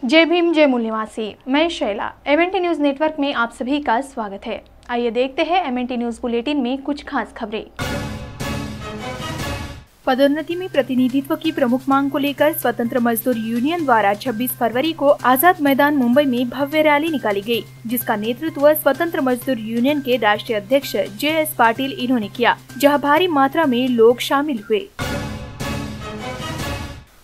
जय भीम जय मूल निवासी, मैं शैला। एमएनटी न्यूज नेटवर्क में आप सभी का स्वागत है। आइए देखते हैं एमएनटी न्यूज बुलेटिन में कुछ खास खबरें। पदोन्नति में प्रतिनिधित्व की प्रमुख मांग को लेकर स्वतंत्र मजदूर यूनियन द्वारा 26 फरवरी को आजाद मैदान मुंबई में भव्य रैली निकाली गई, जिसका नेतृत्व स्वतंत्र मजदूर यूनियन के राष्ट्रीय अध्यक्ष JS पाटिल इन्होंने किया, जहां भारी मात्रा में लोग शामिल हुए।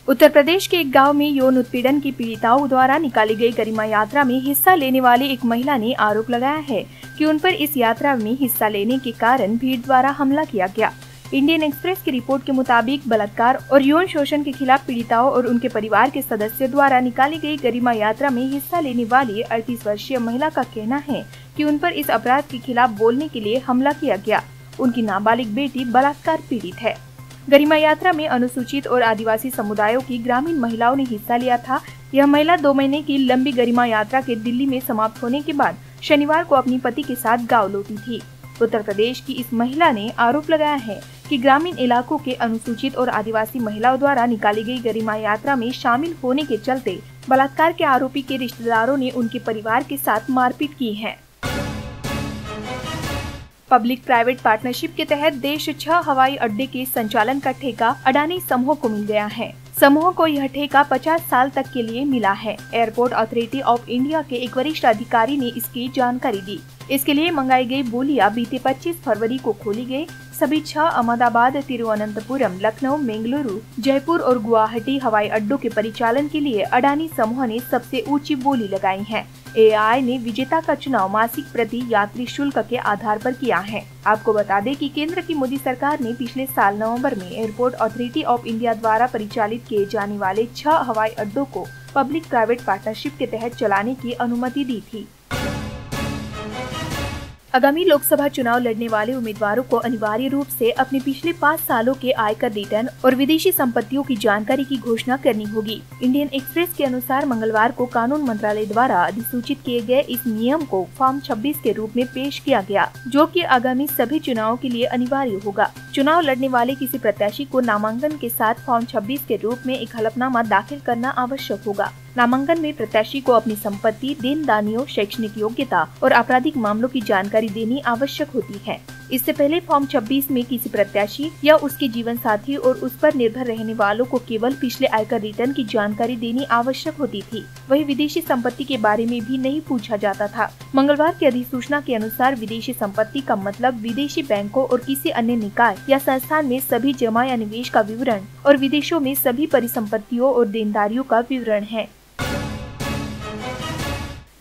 उत्तर प्रदेश के एक गांव में यौन उत्पीड़न की पीड़िताओं द्वारा निकाली गई गरिमा यात्रा में हिस्सा लेने वाली एक महिला ने आरोप लगाया है कि उन पर इस यात्रा में हिस्सा लेने के कारण भीड़ द्वारा हमला किया गया। इंडियन एक्सप्रेस की रिपोर्ट के मुताबिक बलात्कार और यौन शोषण के खिलाफ पीड़िताओं और उनके परिवार के सदस्यों द्वारा निकाली गई गरिमा यात्रा में हिस्सा लेने वाली 38 वर्षीय महिला का कहना है कि उन पर इस अपराध के खिलाफ बोलने के लिए हमला किया गया। उनकी नाबालिग बेटी बलात्कार पीड़ित है। गरिमा यात्रा में अनुसूचित और आदिवासी समुदायों की ग्रामीण महिलाओं ने हिस्सा लिया था। यह महिला 2 महीने की लंबी गरिमा यात्रा के दिल्ली में समाप्त होने के बाद शनिवार को अपने पति के साथ गांव लौटी थी। उत्तर प्रदेश की इस महिला ने आरोप लगाया है कि ग्रामीण इलाकों के अनुसूचित और आदिवासी महिलाओं द्वारा निकाली गई गरिमा यात्रा में शामिल होने के चलते बलात्कार के आरोपी के रिश्तेदारों ने उनके परिवार के साथ मारपीट की है। पब्लिक प्राइवेट पार्टनरशिप के तहत देश 6 हवाई अड्डे के संचालन का ठेका अडानी समूह को मिल गया है। समूह को यह ठेका 50 साल तक के लिए मिला है। एयरपोर्ट अथॉरिटी ऑफ इंडिया के एक वरिष्ठ अधिकारी ने इसकी जानकारी दी। इसके लिए मंगाई गई बोलियां बीते 25 फरवरी को खोली गई। सभी 6 अहमदाबाद, तिरुवनंतपुरम, लखनऊ, बेंगलुरु, जयपुर और गुवाहाटी हवाई अड्डों के परिचालन के लिए अडानी समूह ने सबसे ऊंची बोली लगाई है। AI ने विजेता का चुनाव मासिक प्रति यात्री शुल्क के आधार पर किया है। आपको बता दें कि केंद्र की मोदी सरकार ने पिछले साल नवंबर में एयरपोर्ट अथॉरिटी ऑफ इंडिया द्वारा परिचालित किए जाने वाले 6 हवाई अड्डों को पब्लिक प्राइवेट पार्टनरशिप के तहत चलाने की अनुमति दी थी। आगामी लोकसभा चुनाव लड़ने वाले उम्मीदवारों को अनिवार्य रूप से अपने पिछले 5 सालों के आयकर रिटर्न और विदेशी संपत्तियों की जानकारी की घोषणा करनी होगी। इंडियन एक्सप्रेस के अनुसार मंगलवार को कानून मंत्रालय द्वारा अधिसूचित किए गए इस नियम को फॉर्म 26 के रूप में पेश किया गया, जो कि आगामी सभी चुनावों के लिए अनिवार्य होगा। चुनाव लड़ने वाले किसी प्रत्याशी को नामांकन के साथ फॉर्म 26 के रूप में एक हलफनामा दाखिल करना आवश्यक होगा। नामांकन में प्रत्याशी को अपनी संपत्ति, देनदारियों, शैक्षणिक योग्यता और आपराधिक मामलों की जानकारी देनी आवश्यक होती है। इससे पहले फॉर्म 26 में किसी प्रत्याशी या उसके जीवन साथी और उस पर निर्भर रहने वालों को केवल पिछले आयकर रिटर्न की जानकारी देनी आवश्यक होती थी। वही विदेशी संपत्ति के बारे में भी नहीं पूछा जाता था। मंगलवार की अधिसूचना के अनुसार विदेशी संपत्ति का मतलब विदेशी बैंकों और किसी अन्य निकाय या संस्थान में सभी जमा या निवेश का विवरण और विदेशों में सभी परिसंपत्तियों और देनदारियों का विवरण है।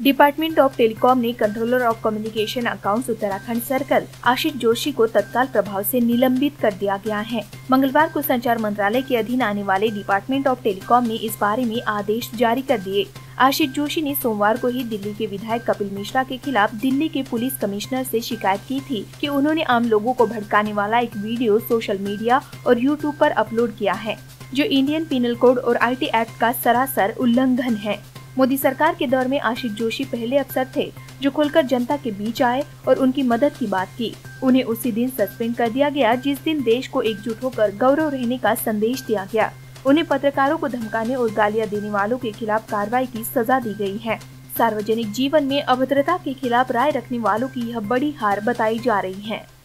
डिपार्टमेंट ऑफ टेलीकॉम ने controller of communication accounts Uttarakhand circle Ashish Joshi को तत्काल प्रभाव से निलंबित कर दिया गया है। मंगलवार को संचार मंत्रालय के अधीन आने वाले डिपार्टमेंट ऑफ टेलीकॉम ने इस बारे में आदेश जारी कर दिए। आशीष जोशी ने सोमवार को ही दिल्ली के विधायक कपिल मिश्रा के खिलाफ दिल्ली के पुलिस कमिश्नर से शिकायत की थी कि उन्होंने आम लोगों को भड़काने वाला एक वीडियो सोशल मीडिया और यूट्यूब पर अपलोड किया है, जो इंडियन पिनल कोड और IT एक्ट का सरासर उल्लंघन है। मोदी सरकार के दौर में आशीष जोशी पहले अफसर थे जो खुलकर जनता के बीच आए और उनकी मदद की बात की। उन्हें उसी दिन सस्पेंड कर दिया गया जिस दिन देश को एकजुट होकर गौरव रहने का संदेश दिया गया। उन्हें पत्रकारों को धमकाने और गालियां देने वालों के खिलाफ कार्रवाई की सजा दी गई है। सार्वजनिक जीवन में अभद्रता के खिलाफ राय रखने वालों की यह बड़ी हार बताई जा रही है।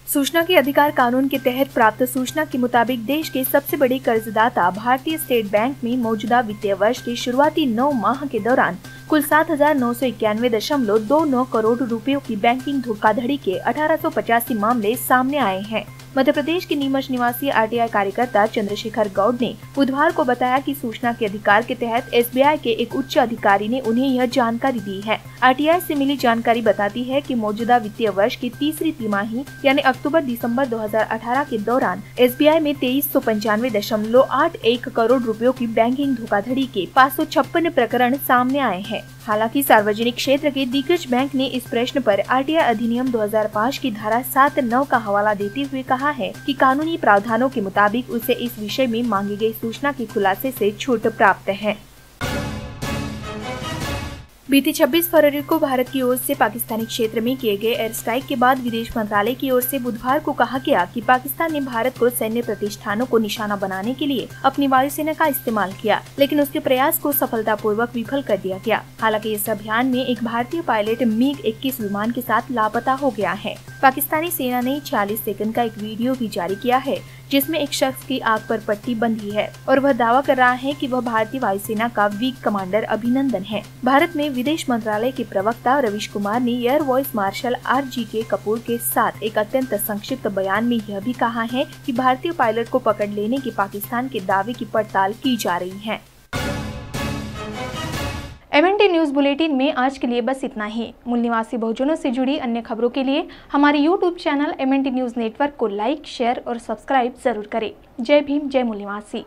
सूचना के अधिकार कानून के तहत प्राप्त सूचना के मुताबिक देश के सबसे बड़े कर्जदाता भारतीय स्टेट बैंक में मौजूदा वित्तीय वर्ष के शुरुआती 9 माह के दौरान कुल 7,991.29 करोड़ रुपयों की बैंकिंग धोखाधड़ी के 1885 मामले सामने आए हैं। मध्य प्रदेश के नीमच निवासी RTI कार्यकर्ता चंद्रशेखर गौड़ ने बुधवार को बताया कि सूचना के अधिकार के तहत SBI के एक उच्च अधिकारी ने उन्हें यह जानकारी दी है। RTI से मिली जानकारी बताती है कि मौजूदा वित्तीय वर्ष की तीसरी तिमाही यानी अक्टूबर-दिसंबर 2018 के दौरान SBI में 2395.81 करोड़ रुपयों की बैंकिंग धोखाधड़ी के 556 प्रकरण सामने आए हैं। हालांकि सार्वजनिक क्षेत्र के दिग्गज बैंक ने इस प्रश्न पर RTI अधिनियम 2005 की धारा 7(9) का हवाला देते हुए कहा है कि कानूनी प्रावधानों के मुताबिक उसे इस विषय में मांगी गई सूचना के खुलासे से छूट प्राप्त है। बीते 26 फरवरी को भारत की ओर से पाकिस्तानी क्षेत्र में किए गए एयर स्ट्राइक के बाद विदेश मंत्रालय की ओर से बुधवार को कहा गया कि पाकिस्तान ने भारत को सैन्य प्रतिष्ठानों को निशाना बनाने के लिए अपनी वायुसेना का इस्तेमाल किया, लेकिन उसके प्रयास को सफलतापूर्वक विफल कर दिया गया। हालांकि इस अभियान में एक भारतीय पायलट MiG-21 विमान के साथ लापता हो गया है। पाकिस्तानी सेना ने 40 सेकंड का एक वीडियो भी जारी किया है, जिसमें एक शख्स की आंख पर पट्टी बंधी है और वह दावा कर रहा है कि वह भारतीय वायुसेना का विंग कमांडर अभिनंदन है। भारत में विदेश मंत्रालय के प्रवक्ता रवीश कुमार ने air vice marshal RGK Kapoor के साथ एक अत्यंत संक्षिप्त बयान में यह भी कहा है कि भारतीय पायलट को पकड़ लेने के पाकिस्तान के दावे की पड़ताल की जा रही है। MNT न्यूज बुलेटिन में आज के लिए बस इतना ही। मूल निवासी बहुजनों से जुड़ी अन्य खबरों के लिए हमारे YouTube channel MNT news network को लाइक, शेयर और सब्सक्राइब जरूर करें। जय भीम, जय मूल निवासी।